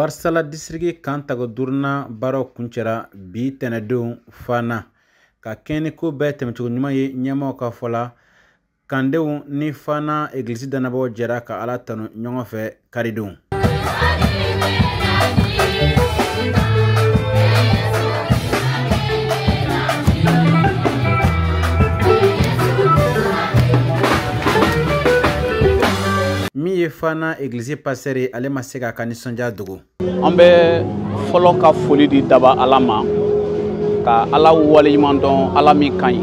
Warsala district kan tago durna baro kunchera bi tenedun fana ka keni ko be temchugo nyuma ye nyama ka fola kandewu ni fana eglise danabo jera ka ala tanu nyongo fe karidun mi ye fana eglise passer ale maseka ka nisonja dugu ambe folo ka foli di daba alama ka ala wale yimandon ala mi kan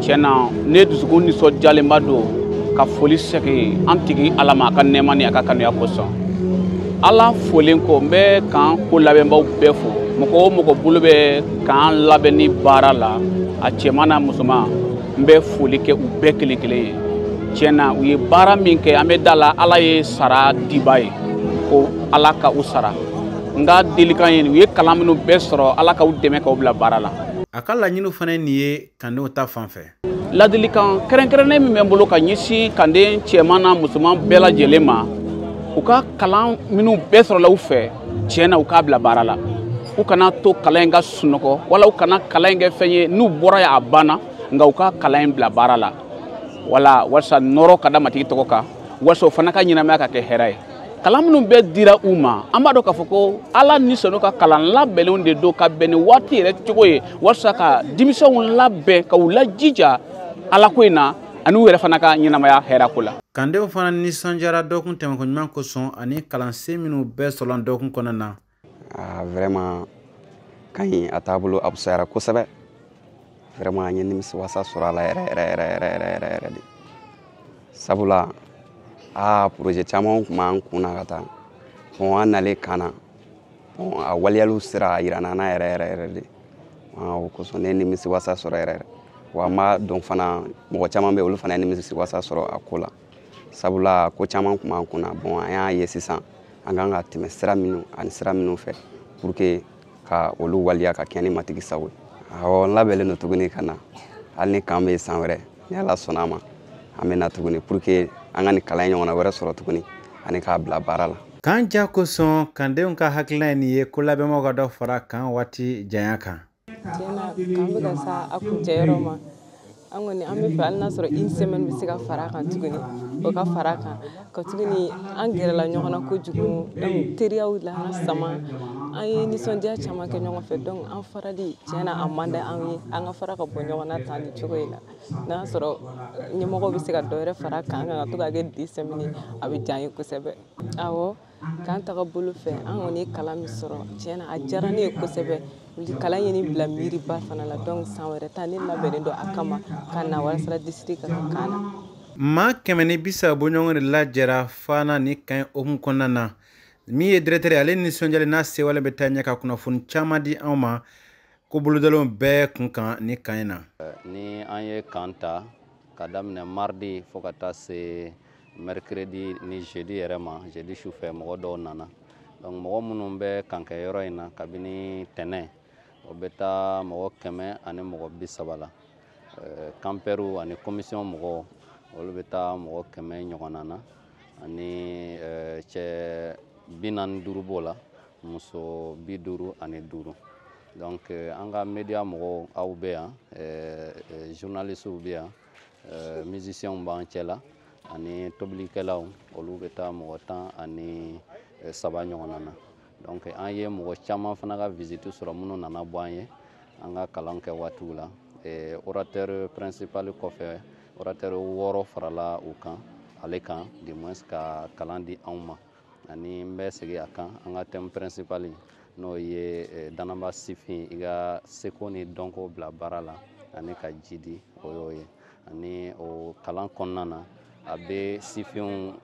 tiena ne dusukun ni so jalemba do ka foli seke antigi alama ka nemani aka kanu ya koso ala folen ko mbe kan ko labemba befo moko bulube kan labeni barala a chemana musuma mbe foli ke ube kele tiena uye bara minke amedala ala ye sara dibaye ko ala ka usara nga delikan yen uye kalaminu besoro ala ka udeme ka ubla barala akala nyinu fane niye kande ta fanfe la delikan kerenkerene mi membolo ka nyisi kande chemana musulman bela jelema uka kalam minu besoro la ufe tiena uka bla barala ukana to kalenga sunoko wala ukana kalenga fenye nu bora ya abana nga uka kalen bla barala wala wasa noro kada matiki tokoka waso fanaka nyina maka ke herai kalamnu be dira uma amado ka foko ala ni sono ka kalan labbe onde do ka beni wati re tikoye wasa ka dimisa won labbe ka wula jija ala koina anu were fanaka nyina maya hera kula kande o fana ni sanjara do kun tem ko nyman ko son ani kalan seminu be solon do kun konana vraiment kay atabulu absara ko sabe vraiment ñen mi wasa sura la re sabula projet chamon man kuna kata on anale kana on a waliyalu sira irana na re de ko so ne mi wasa sura re wa ma don fana mo chama be ulu fana ni mi wasa sura akola sabula ko chamon man kuna bon aya yesisa anganga time sira minu fe pour que ka olu waliya ka keni matigi sawo on labele no tuguni kana alni kambe sanwere ni ala sonama amena tuguni pour que angani kala nyona wara soro tuguni ani ka bla barala kan ja ko son kande on ka hakla ni ye ko labe mo ga do fara kan wati jayaka tena kambe ga sa akujero ma angoni ambe fa alna soro une semaine bisika fara kan tuguni o ka fara kan ko tuguni angere la nyona ko jugu donc teriya wala sama ay ni son dia chama ke nyongo fe donc en faradi tena amanda anga fara ko nyona tani chogoila na soro nyimo bisika doore fara kan nga to ga ge 10 semaines abi janyi ko sebe awo kan ta bulu fe angoni kala mi soro tena a jarani ko sebe kala yeni bla miri ba fana la donc sanwere tani la bene do akama kana Warsala district kana ma kemeni bisa bonyongre la jera fana ni kan o hun konana mi e directeur ale ni sonjale na se wala betanya ka kuna fun chamadi awma ko buludalo be kunkan ni kaina ni anye kanta kadamne mardi fokata se mercredi ni jeudi erema jeudi choufe mo do nana donc mo munum be kanka yoro ina kabini tene obeta mo keme ani mo bisabala camperu ani commission mo olbeta mo keme nyogonana ani che binan duru bola muso biduru ani duru donc anga media mo awbe journaliste ou bien musicien banchela ani toblikelaw olubeta mo tan ani sabanyonana donc anye mo chama fana ga visite sur muno nana boanye anga kalanke watula orateur principal ko fe orateur woro farala ukan alekan du moins ka kalandi awma ani mbesege akan anga thème principal no ye danamba sifi iga sekoni donko bla barala ani ka jidi oyoye ani o kalan konnana abe sifion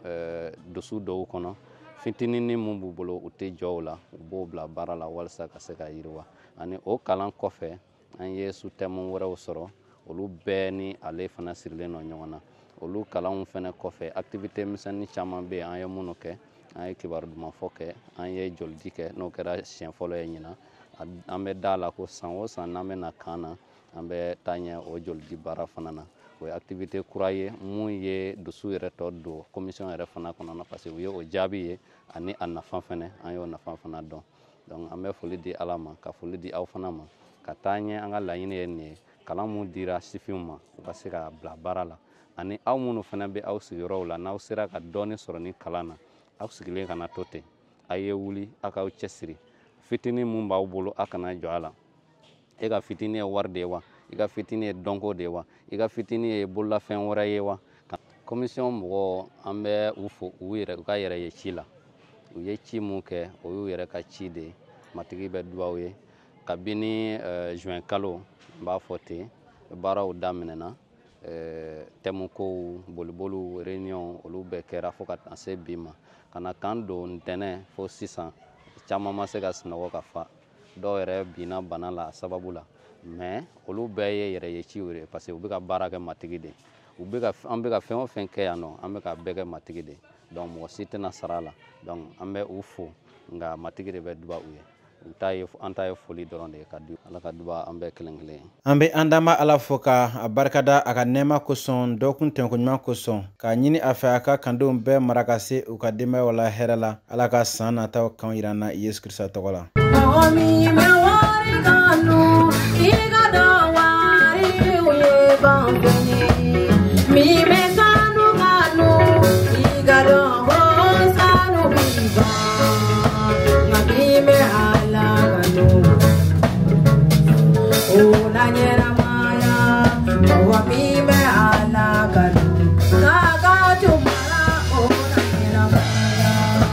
dosu do kono fitini ni mumbu bolo uti jowla bo bla barala walsa ka se ka yirwa ani o kalan kofe an yesu temu wora usoro olu beni ale fana sirle no nyona olu kalan fana kofe activité misani chama be an yamuno ke ay kibar duma foke an ye joldi ke no kera chien folo e nyina ambe dala ko sanwo san namena kana ambe tanya o joldi bara fanana o ye activité kura ye mun ye dusu yɛrɛ tɔ don commission yɛrɛ fana kɔnɔna parce que u ye o jaabi ye ani a nafa fɛnɛ an y'o nafa fana dɔn donc an bɛ foli di ala ma ka foli di aw fana ma ka taa ɲɛ an ka laɲini ye nin ye kalan mun dira sifinw ma u ka se ka bila baara la ani aw minnu fana bɛ aw sigiyɔrɔw la n'aw sera ka dɔɔni sɔrɔ ni kalan na aw sigilen kana to ten a ye wuli aw k'aw cɛsiri fitinin mun b'aw bolo aw kana jɔ a la e ka fitinin ye wari de ye wa i ka fitinin ye dɔnko de ye wa i ka fitinin ye bololafɛn wɛrɛ ye wa commission mɔgɔ an bɛ u fo u ka yɛrɛ ye ci la u ye ci mun kɛ o y'u yɛrɛ ka ci de ye matigi bɛ dugawu ye kabini juin kalo n b'a fɔ ten baaraw daminɛna thème kow boliboliw réunion olu bɛɛ kɛra fo ka taa se bi ma ka na kan don ntɛnɛn fo sisan caman ma se ka sunɔgɔ ka fa dɔw yɛrɛ binna bana la sababu la mais olu bɛɛ ye yɛrɛ ye ciw de parce que u bɛ ka baara kɛ matigi de an bɛ ka fɛn o fɛn kɛ yan nɔ an bɛ ka bɛɛ kɛ matigi de donc mɔgɔ si tɛna sara la donc an bɛ u fo nka matigi de bɛ duba u ye an ta ye foli dɔrɔn de ye ka di ala ka duba an bɛɛ kelen kelen ye an bɛ an dama ala fo ka barikada a ka nɛɛma kosɔn dɔgɔkun tɛnkoɲuman kosɔn k'a ɲini a fɛ a ka kandenw bɛɛ mara ka se u ka denbayaw la hɛrɛ la ala ka san nataw kan yir'an na yesu kirisa tɔgɔ la